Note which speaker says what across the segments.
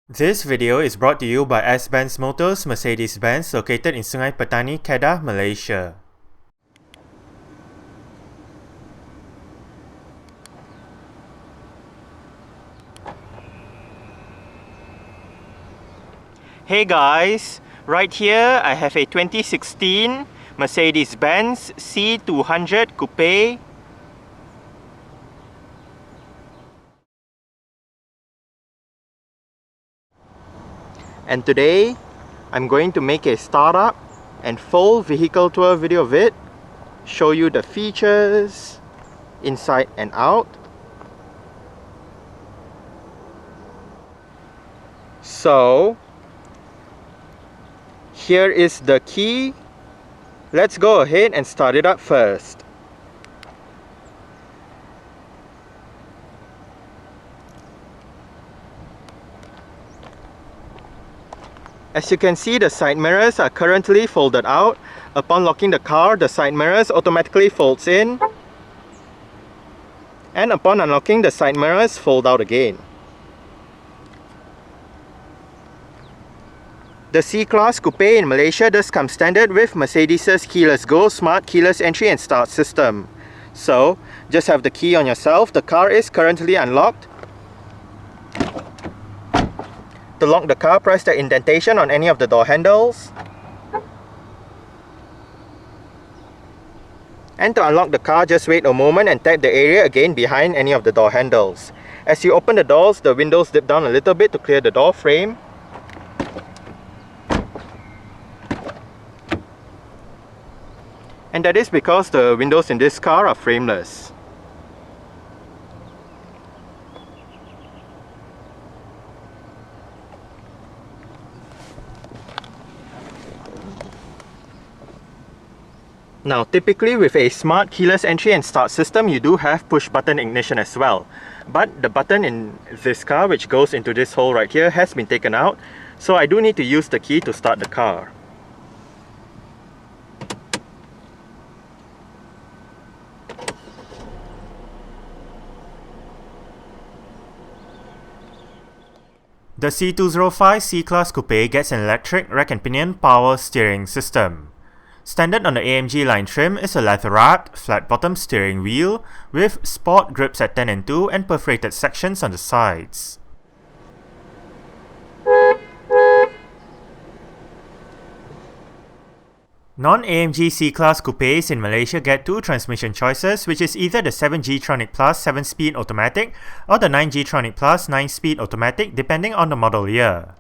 Speaker 1: This video is brought to you by S-Benz Motors Mercedes-Benz located in Sungai Petani, Kedah, Malaysia. Hey guys, right here I have a 2016 Mercedes-Benz C200 Coupe. And today, I'm going to make a startup and full vehicle tour video of it, show you the features, inside and out. So, here is the key. Let's go ahead and start it up first. As you can see, the side mirrors are currently folded out. Upon locking the car, the side mirrors automatically folds in. And upon unlocking, the side mirrors fold out again. The C-Class Coupe in Malaysia does come standard with Mercedes' Keyless Go Smart Keyless Entry and Start system. So, just have the key on yourself. The car is currently unlocked. To lock the car, press the indentation on any of the door handles. And to unlock the car, just wait a moment and tap the area again behind any of the door handles. As you open the doors, the windows dip down a little bit to clear the door frame. And that is because the windows in this car are frameless. Now, typically with a smart keyless entry and start system, you do have push button ignition as well. But the button in this car, which goes into this hole right here, has been taken out. So I do need to use the key to start the car. The C205 C-Class Coupe gets an electric rack and pinion power steering system. Standard on the AMG Line trim is a leather-wrapped, flat-bottom steering wheel with sport grips at 10 and 2 and perforated sections on the sides. Non-AMG C-Class Coupes in Malaysia get two transmission choices, which is either the 7G-tronic Plus 7-speed automatic or the 9G-tronic Plus 9-speed automatic depending on the model year.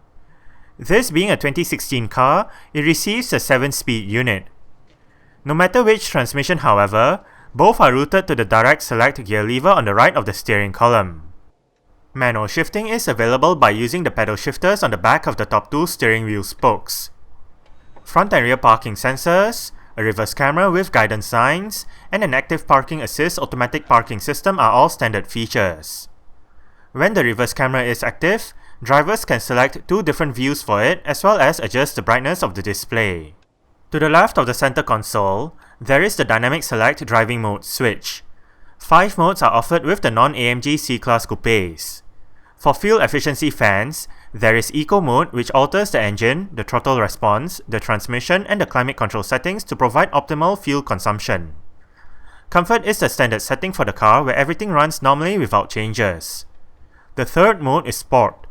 Speaker 1: This being a 2016 car, it receives a 7-speed unit. No matter which transmission, however, both are routed to the direct select gear lever on the right of the steering column. Manual shifting is available by using the pedal shifters on the back of the top two steering wheel spokes. Front and rear parking sensors, a reverse camera with guidance signs, and an active parking assist automatic parking system are all standard features. When the reverse camera is active, drivers can select two different views for it as well as adjust the brightness of the display. To the left of the center console, there is the dynamic select driving mode switch. 5 modes are offered with the non-AMG C-Class Coupes. For fuel efficiency fans, there is Eco mode, which alters the engine, the throttle response, the transmission and the climate control settings to provide optimal fuel consumption. Comfort is the standard setting for the car where everything runs normally without changes. The third mode is Sport.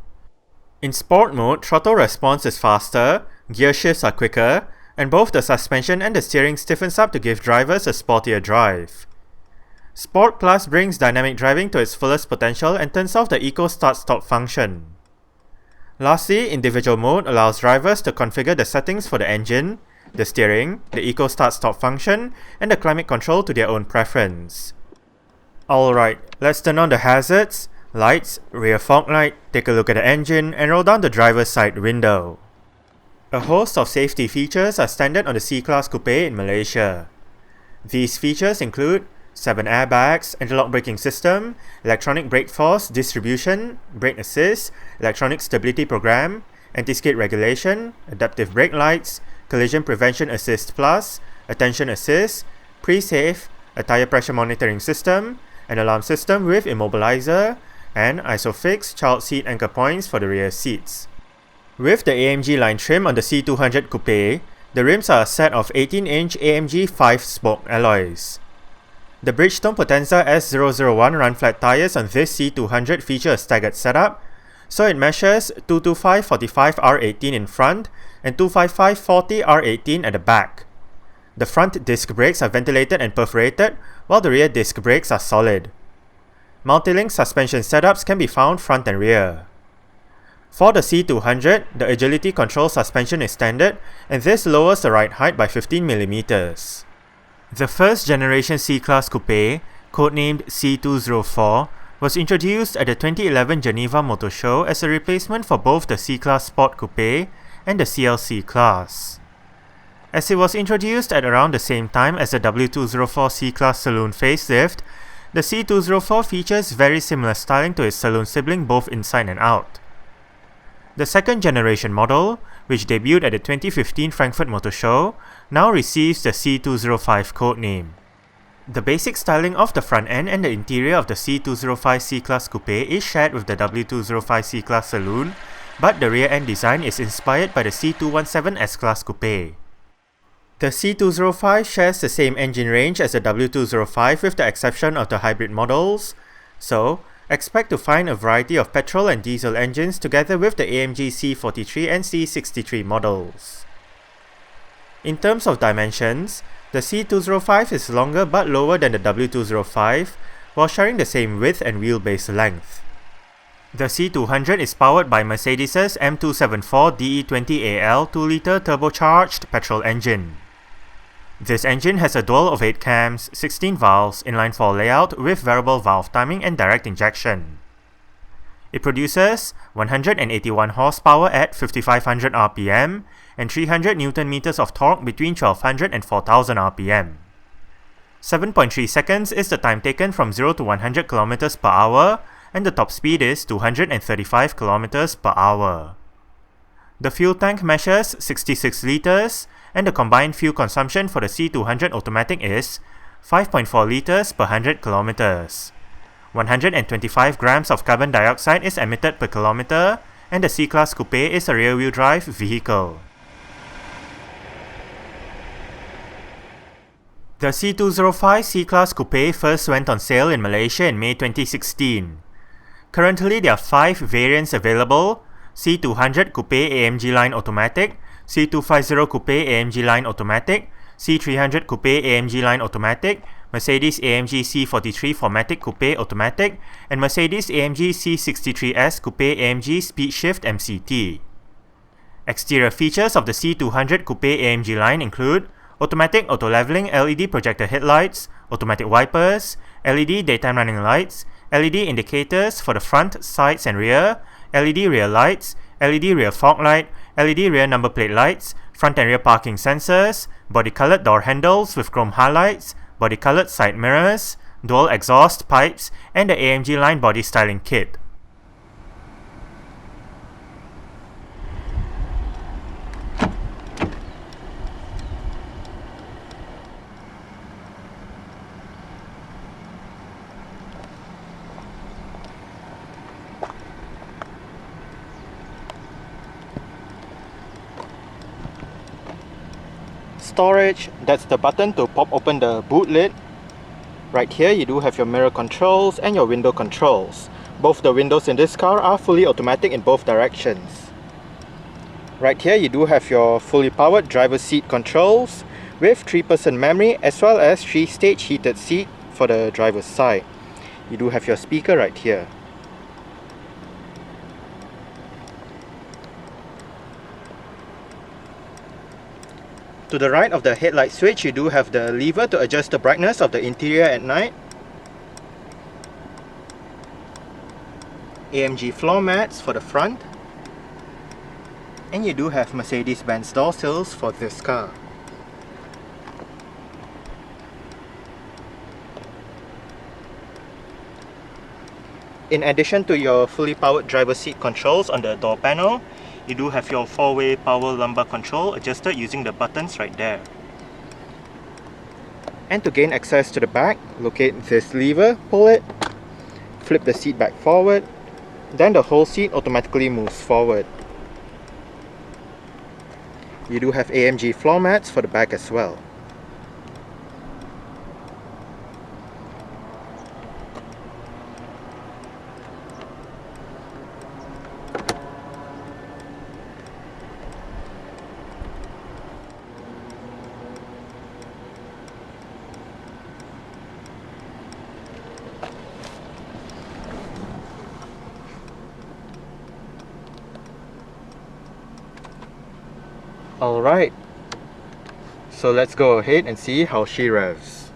Speaker 1: In Sport mode, throttle response is faster, gear shifts are quicker, and both the suspension and the steering stiffens up to give drivers a sportier drive. Sport Plus brings dynamic driving to its fullest potential and turns off the Eco Start-Stop function. Lastly, Individual mode allows drivers to configure the settings for the engine, the steering, the Eco Start-Stop function, and the climate control to their own preference. Alright, let's turn on the hazards, lights, rear fog light, take a look at the engine, and roll down the driver's side window. A host of safety features are standard on the C-Class Coupe in Malaysia. These features include 7 airbags, anti-lock braking system, electronic brake force distribution, brake assist, electronic stability program, anti-skid regulation, adaptive brake lights, collision prevention assist plus, attention assist, pre-save, a tire pressure monitoring system, an alarm system with immobilizer, and ISOFIX child seat anchor points for the rear seats. With the AMG line trim on the C200 Coupe, the rims are a set of 18-inch AMG 5-spoke alloys. The Bridgestone Potenza S001 run-flat tyres on this C200 feature a staggered setup, so it measures 225/45 R18 in front and 255/40 R18 at the back. The front disc brakes are ventilated and perforated, while the rear disc brakes are solid. Multi-link suspension setups can be found front and rear. For the C200, the agility control suspension is standard, and this lowers the ride height by 15mm. The first generation C-Class Coupe, codenamed C204, was introduced at the 2011 Geneva Motor Show as a replacement for both the C-Class Sport Coupe and the CLC class. As it was introduced at around the same time as the W204 C-Class Saloon facelift, the C204 features very similar styling to its saloon sibling both inside and out. The second generation model, which debuted at the 2015 Frankfurt Motor Show, now receives the C205 codename. The basic styling of the front end and the interior of the C205 C-Class Coupe is shared with the W205 C-Class Saloon, but the rear end design is inspired by the C217 S-Class Coupe. The C205 shares the same engine range as the W205 with the exception of the hybrid models, so expect to find a variety of petrol and diesel engines together with the AMG C43 and C63 models. In terms of dimensions, the C205 is longer but lower than the W205, while sharing the same width and wheelbase length. The C200 is powered by Mercedes' M274 DE20AL 2-litre turbocharged petrol engine. This engine has a dual of 8 cams, 16 valves, inline-4 layout with variable valve timing and direct injection. It produces 181 horsepower at 5500 rpm and 300 Nm of torque between 1200 and 4000 rpm. 7.3 seconds is the time taken from 0 to 100 km per hour, and the top speed is 235 km per hour. The fuel tank measures 66 litres, and the combined fuel consumption for the C200 automatic is 5.4 litres per 100 km. 125 grams of carbon dioxide is emitted per kilometer, and the C-Class Coupe is a rear-wheel drive vehicle. The C205 C-Class Coupe first went on sale in Malaysia in May 2016. Currently, there are 5 variants available: C200 Coupe AMG Line Automatic, C250 Coupe AMG Line Automatic, C300 Coupe AMG Line Automatic, Mercedes-AMG C43 4MATIC Coupe Automatic, and Mercedes-AMG C63S Coupe AMG SPEEDSHIFT MCT. Exterior features of the C200 Coupe AMG line include automatic auto-leveling LED projector headlights, automatic wipers, LED daytime running lights, LED indicators for the front, sides and rear, LED rear lights, LED rear fog light, LED rear number plate lights, front and rear parking sensors, body-colored door handles with chrome highlights, body-colored side mirrors, dual exhaust pipes, and the AMG line body styling kit. Storage, that's the button to pop open the boot lid. Right here you do have your mirror controls and your window controls. Both the windows in this car are fully automatic in both directions. Right here you do have your fully powered driver's seat controls with 3-person memory as well as 3-stage heated seat for the driver's side. You do have your speaker right here. To the right of the headlight switch, you do have the lever to adjust the brightness of the interior at night. AMG floor mats for the front. And you do have Mercedes-Benz door sills for this car. In addition to your fully powered driver's seat controls on the door panel, you do have your 4-way power lumbar control adjusted using the buttons right there. And to gain access to the back, locate this lever, pull it, flip the seat back forward, then the whole seat automatically moves forward. You do have AMG floor mats for the back as well. Alright, so let's go ahead and see how she revs.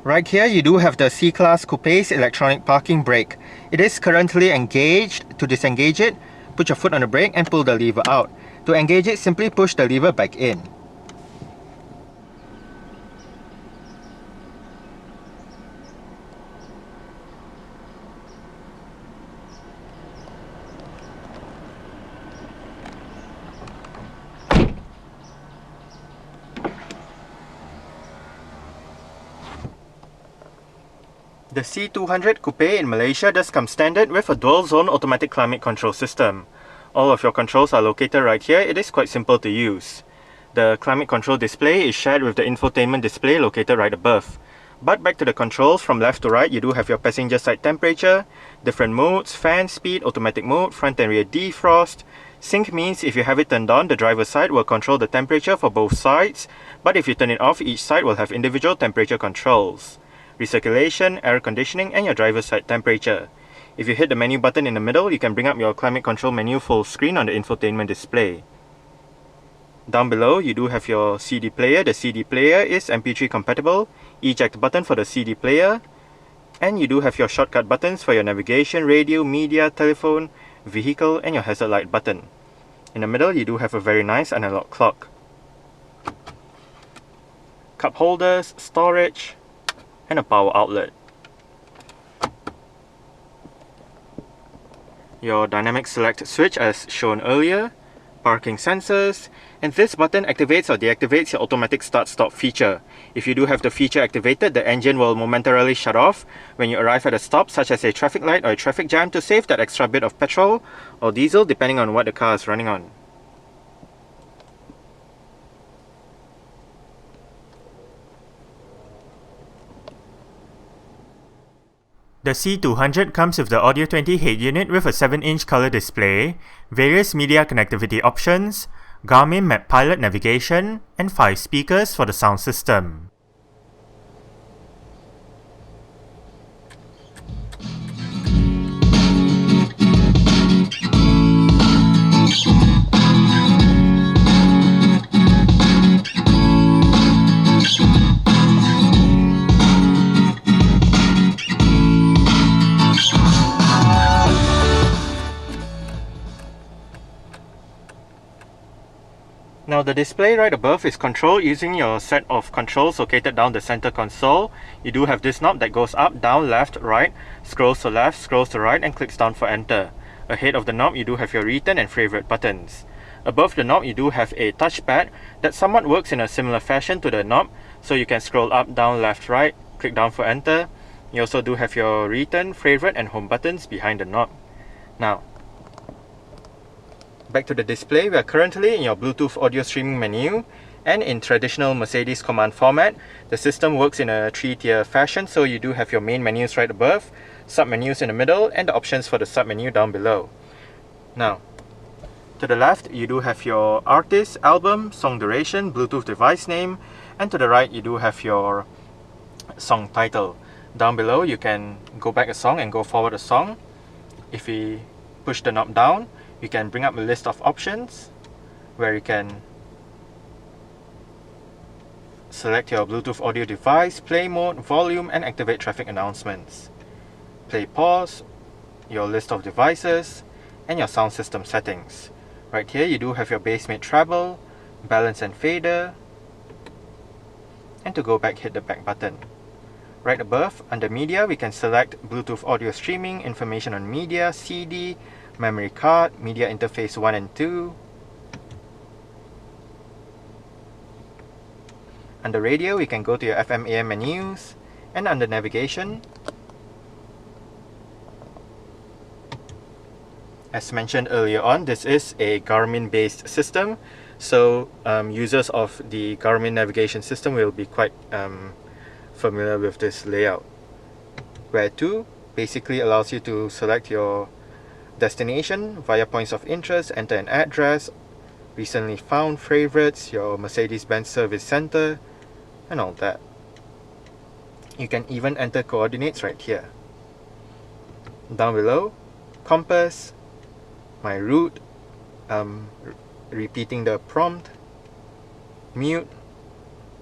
Speaker 1: Right here you do have the C-Class Coupe's electronic parking brake. It is currently engaged. To disengage it, put your foot on the brake and pull the lever out. To engage it, simply push the lever back in. The C200 Coupe in Malaysia does come standard with a dual-zone automatic climate control system. All of your controls are located right here. It is quite simple to use. The climate control display is shared with the infotainment display located right above. But back to the controls, from left to right you do have your passenger side temperature, different modes, fan speed, automatic mode, front and rear defrost. Sync means if you have it turned on, the driver's side will control the temperature for both sides, but if you turn it off, each side will have individual temperature controls. Recirculation, air conditioning, and your driver's side temperature. If you hit the menu button in the middle, you can bring up your climate control menu full screen on the infotainment display. Down below, you do have your CD player. The CD player is MP3 compatible, eject button for the CD player, and you do have your shortcut buttons for your navigation, radio, media, telephone, vehicle, and your hazard light button. In the middle, you do have a very nice analog clock. Cup holders, storage, and a power outlet. Your dynamic select switch as shown earlier, parking sensors, and this button activates or deactivates your automatic start-stop feature. If you do have the feature activated, the engine will momentarily shut off when you arrive at a stop, such as a traffic light or a traffic jam, to save that extra bit of petrol or diesel depending on what the car is running on.
Speaker 2: The C200 comes with the Audio 20 head unit with a 7-inch color display, various media connectivity options, Garmin Map Pilot navigation, and 5 speakers for the sound system.
Speaker 1: Now the display right above is controlled using your set of controls located down the center console. You do have this knob that goes up, down, left, right, scrolls to left, scrolls to right, and clicks down for enter. Ahead of the knob you do have your return and favorite buttons. Above the knob you do have a touchpad that somewhat works in a similar fashion to the knob, so you can scroll up, down, left, right, click down for enter. You also do have your return, favorite, and home buttons behind the knob. Now, back to the display. We are currently in your Bluetooth audio streaming menu, and in traditional Mercedes command format, the system works in a 3-tier fashion, so you do have your main menus right above, sub-menus in the middle, and the options for the sub-menu down below. Now, to the left, you do have your artist, album, song duration, Bluetooth device name, and to the right, you do have your song title. Down below, you can go back a song and go forward a song. If we push the knob down, you can bring up a list of options where you can select your Bluetooth audio device, play mode, volume, and activate traffic announcements. Play pause, your list of devices, and your sound system settings. Right here you do have your bass mid treble, balance and fader, and to go back, hit the back button. Right above, under media, we can select Bluetooth audio streaming, information on media, CD, memory card, media interface 1 and 2. Under radio, we can go to your FM AM menus, and under navigation, as mentioned earlier on, this is a Garmin based system, so users of the Garmin navigation system will be quite familiar with this layout. Where to basically allows you to select your destination via points of interest, enter an address, recently found favorites, your Mercedes-Benz service center, and all that. You can even enter coordinates right here. Down below, compass, my route, repeating the prompt, mute,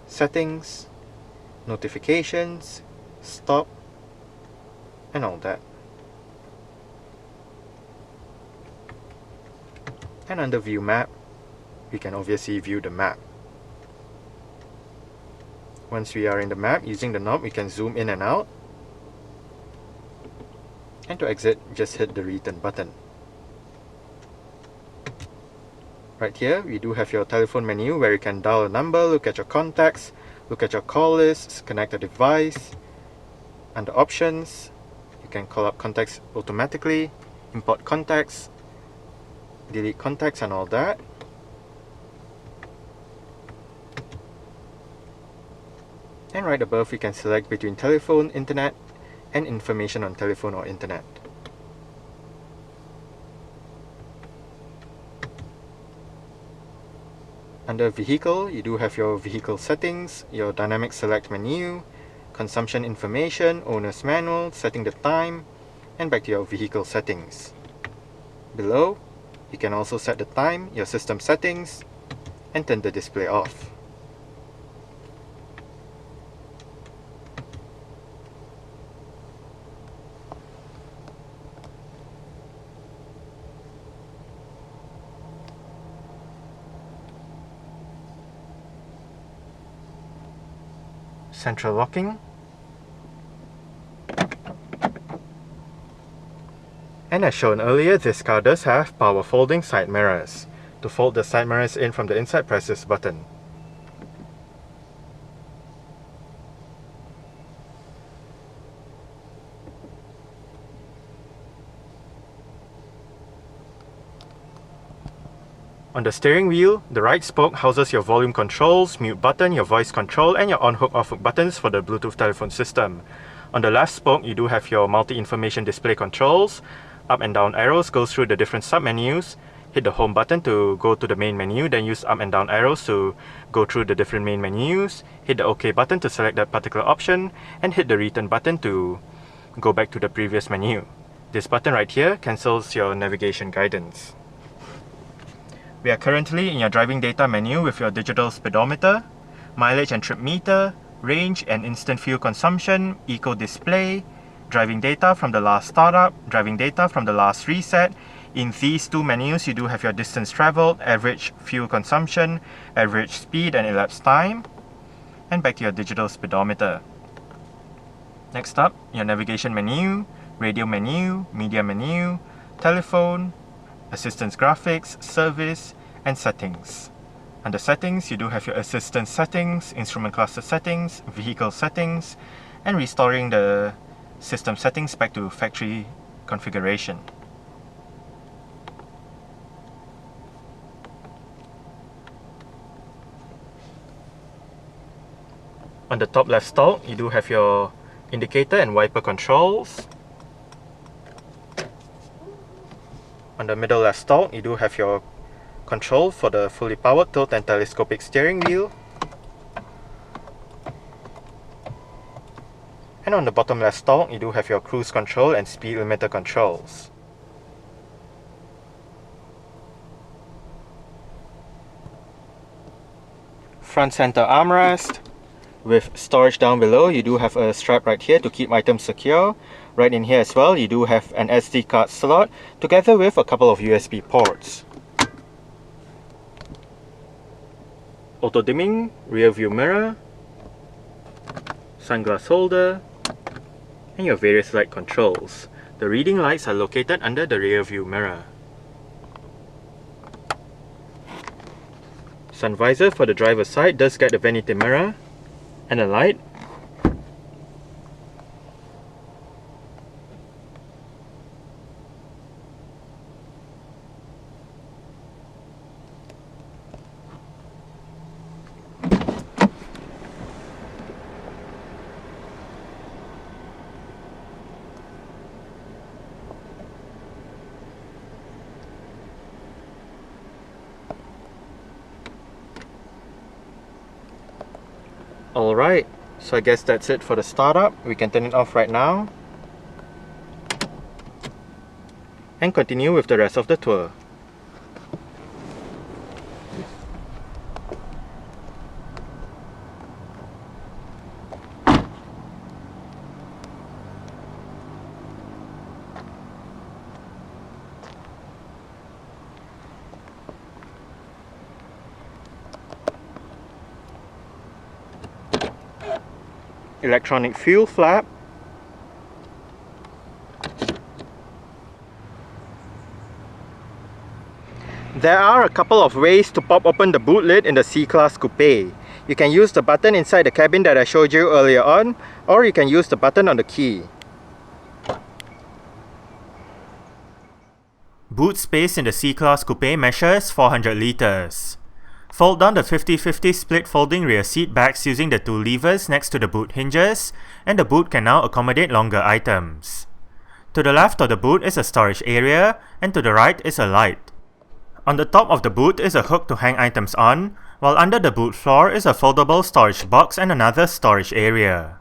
Speaker 1: settings, notifications, stop, and all that. And under view map, we can obviously view the map. Once we are in the map, using the knob we can zoom in and out, and to exit just hit the return button. Right here we do have your telephone menu where you can dial a number, look at your contacts, look at your call lists, connect a device. Under options, you can call up contacts automatically, import contacts, delete contacts, and all that. And right above we can select between telephone, internet, and information on telephone or internet. Under vehicle, you do have your vehicle settings, your dynamic select menu, consumption information, owner's manual, setting the time, and back to your vehicle settings. Below, you can also set the time, your system settings, and turn the display off. Central locking, and as shown earlier, this car does have power folding side mirrors. To fold the side mirrors in from the inside, press this button. On the steering wheel, the right spoke houses your volume controls, mute button, your voice control, and your on-hook off-hook buttons for the Bluetooth telephone system. On the left spoke, you do have your multi-information display controls. Up and down arrows goes through the different sub-menus. Hit the home button to go to the main menu, then use up and down arrows to go through the different main menus. Hit the OK button to select that particular option, and hit the return button to go back to the previous menu. This button right here cancels your navigation guidance. We are currently in your driving data menu with your digital speedometer, mileage and trip meter, range and instant fuel consumption, eco display, driving data from the last startup, driving data from the last reset, In these two menus, you do have your distance traveled, average fuel consumption, average speed and elapsed time, and back to your digital speedometer. Next up, your navigation menu, radio menu, media menu, telephone, assistance graphics, service, and settings. Under settings, you do have your assistance settings, instrument cluster settings, vehicle settings, and restoring the system settings back to factory configuration. On the top left stalk, you do have your indicator and wiper controls. On the middle left stalk, you do have your control for the fully powered tilt and telescopic steering wheel. And on the bottom left stalk, you do have your cruise control and speed limiter controls. Front center armrest. With storage down below, you do have a strap right here to keep items secure. Right in here as well, you do have an SD card slot together with a couple of USB ports. Auto dimming, rear view mirror, sunglass holder, and your various light controls. The reading lights are located under the rear view mirror. Sun visor for the driver's side does get a vanity mirror and a light. Alright, so I guess that's it for the startup. We can turn it off right now and continue with the rest of the tour. Electronic fuel flap, there are a couple of ways to pop open the boot lid in the C-Class Coupe. You can use the button inside the cabin that I showed you earlier on, or you can use the button on the key.
Speaker 2: Boot space in the C-Class Coupe measures 400 litres. Fold down the 50-50 split folding rear seat backs using the two levers next to the boot hinges, and the boot can now accommodate longer items. To the left of the boot is a storage area, and to the right is a light. On the top of the boot is a hook to hang items on, while under the boot floor is a foldable storage box and another storage area.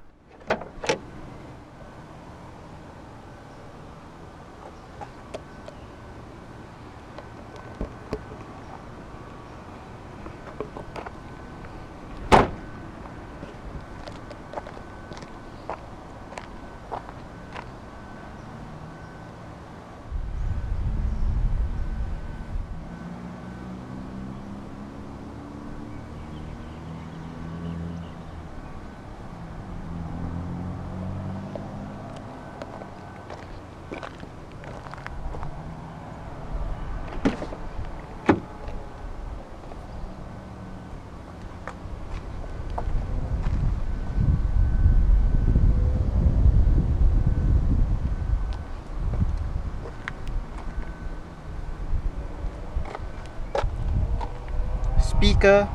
Speaker 1: Speaker,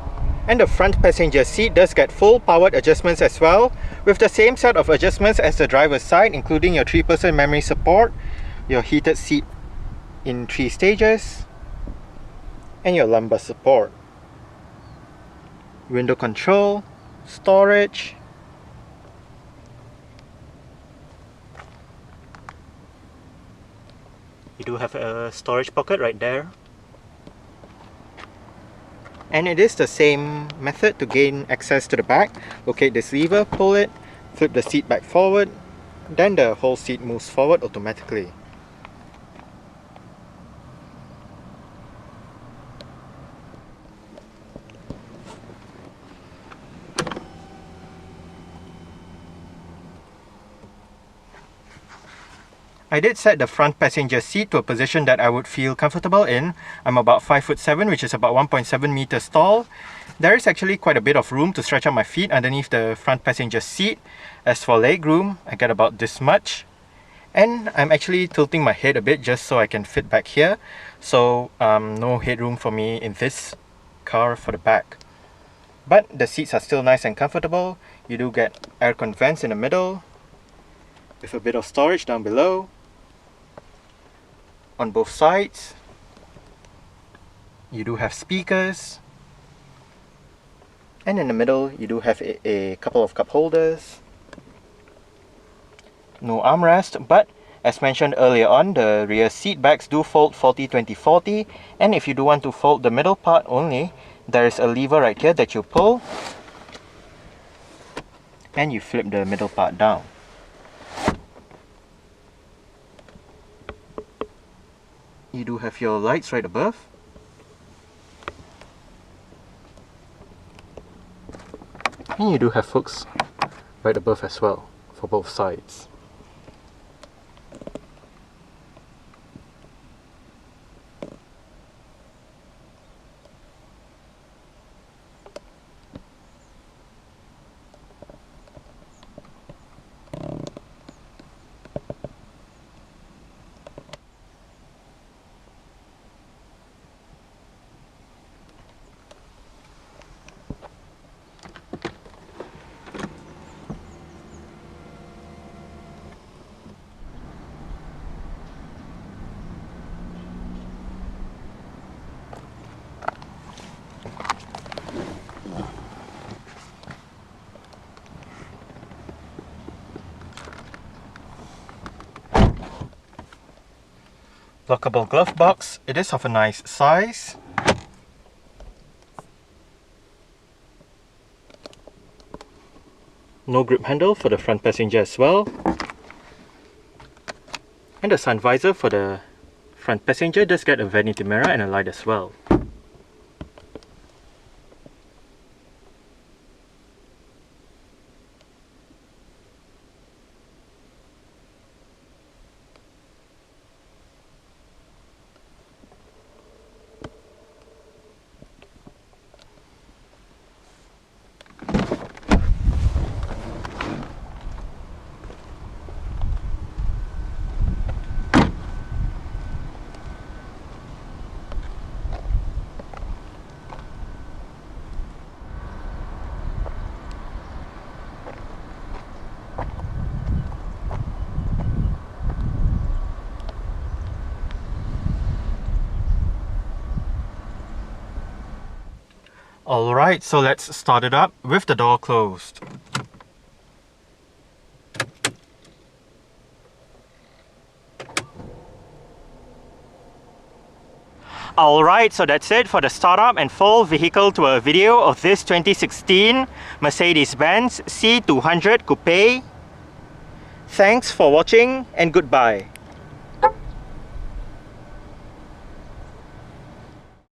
Speaker 1: and the front passenger seat does get full powered adjustments as well, with the same set of adjustments as the driver's side, including your 3-person memory support, your heated seat in 3 stages, and your lumbar support. Window control, storage, you do have a storage pocket right there. And it is the same method to gain access to the back. Locate this lever, pull it, flip the seat back forward, then the whole seat moves forward automatically. I did set the front passenger seat to a position that I would feel comfortable in. I'm about 5'7", which is about 1.7 meters tall. There is actually quite a bit of room to stretch out my feet underneath the front passenger seat. As for legroom, I get about this much. And I'm actually tilting my head a bit just so I can fit back here. So no headroom for me in this car for the back. But the seats are still nice and comfortable. You do get aircon vents in the middle, with a bit of storage down below. On both sides, you do have speakers. And in the middle, you do have a couple of cup holders. No armrest, but as mentioned earlier on, the rear seat backs do fold 40-20-40. And if you do want to fold the middle part only, there is a lever right here that you pull. And you flip the middle part down. You do have your lights right above. And you do have hooks right above as well for both sides. Lockable glove box. It is of a nice size. No grip handle for the front passenger as well. And the sun visor for the front passenger does get a vanity mirror and a light as well. Alright, so let's start it up with the door closed. Alright, so that's it for the startup and full vehicle tour video of this 2016 Mercedes-Benz C200 Coupe. Thanks for watching and goodbye.